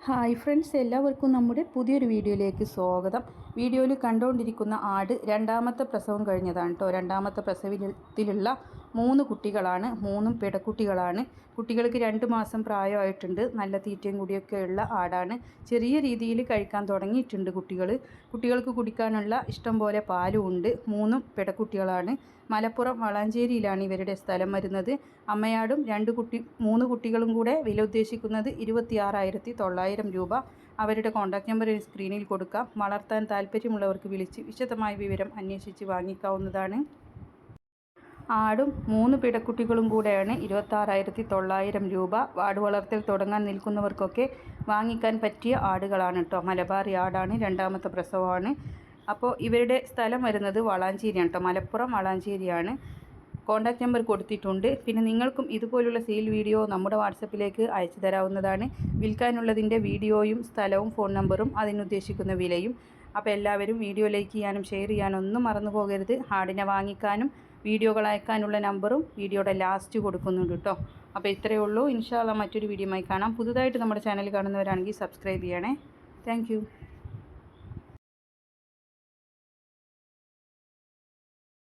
Hi friends, എല്ലാവർക്കും നമ്മുടെ പുതിയൊരു വീഡിയോയിലേക്ക് സ്വാഗതം. വീഡിയോയിൽ കണ്ടുകൊണ്ടിരിക്കുന്ന ആട് രണ്ടാമത്തെ പ്രസവം കഴിഞ്ഞതാണ് കേട്ടോ. രണ്ടാമത്തെ പ്രസവത്തിലുള്ള 3 കുട്ടികളാണ്. 3ഉം പിടക്കുട്ടികളാണ്. കുട്ടികൾക്ക് 2 മാസം പ്രായമായിട്ടുണ്ട്. നല്ല തീറ്റയും കൂടിയൊക്കെ ഉള്ള ആടാണ്. ചെറിയ രീതിയിൽ കഴിക്കാൻ തുടങ്ങിയിട്ടുണ്ട് കുട്ടികൾക്ക് കുടിക്കാനുള്ള ഇഷ്ടം പോലെ പാലും ഉണ്ട്. 3ഉം പിടക്കുട്ടികളാണ്. മലപ്പുറം വളാഞ്ചേരിയിലാണ് ഇവരുടെ സ്ഥലം വരുന്നത്. അമ്മയാടും 3 കുട്ടികളും കൂടെ വില ഉദ്ദേശിക്കുന്നത് 26,900 രൂപ. അവരുടെ കോൺടാക്റ്റ് നമ്പർ സ്ക്രീനിൽ കൊടുക്കാം. വളർത്താൻ താല്പര്യമുള്ളവർക്ക് വിളിച്ച് വിശദമായ വിവരം അന്വേഷിച്ച് വാങ്ങിക്കാവുന്നതാണ്. ആടും 3 പിടക്കുട്ടികളും കൂടെയാണ് 26,900 രൂപ. ആട് വളർത്തൽ തുടങ്ങാൻ നിൽക്കുന്നവർക്കൊക്കെ വാങ്ങിക്കാൻ പറ്റിയ ആടുകളാണ് കേട്ടോ. മലബാറി ആടാണ്. രണ്ടാമത്തെ പ്രസവമാണ്. അപ്പോൾ ഇവരുടെ സ്ഥലം വരുന്നത് വളാഞ്ചേരിയാണ് കേട്ടോ. മലപ്പുറം വളാഞ്ചേരിയാണ്. കോൺടാക്റ്റ് നമ്പർ കൊടുത്തിട്ടുണ്ട്. പിന്നെ നിങ്ങൾക്കും ഇതുപോലുള്ള സെയിൽ വീഡിയോ നമ്മുടെ വാട്സപ്പിലേക്ക് അയച്ചു തരാവുന്നതാണ്. വിൽക്കാനുള്ളതിൻ്റെ വീഡിയോയും സ്ഥലവും ഫോൺ നമ്പറും അതിനുദ്ദേശിക്കുന്ന വിലയും. അപ്പോൾ എല്ലാവരും വീഡിയോ ലൈക്ക് ചെയ്യാനും ഷെയർ ചെയ്യാനും ഒന്നും മറന്നു പോകരുത്. ആടിനെ വാങ്ങിക്കാനും വീഡിയോകൾ അയക്കാനുള്ള നമ്പറും വീഡിയോയുടെ ലാസ്റ്റ് കൊടുക്കുന്നുണ്ട് കേട്ടോ. അപ്പോൾ ഇത്രയേ ഉള്ളൂ. ഇൻഷാ അല്ലാഹ് മറ്റൊരു വീഡിയോയുമായി കാണാം. പുതുതായിട്ട് നമ്മുടെ ചാനൽ കാണുന്നവരാണെങ്കിൽ സബ്സ്ക്രൈബ് ചെയ്യണേ. താങ്ക്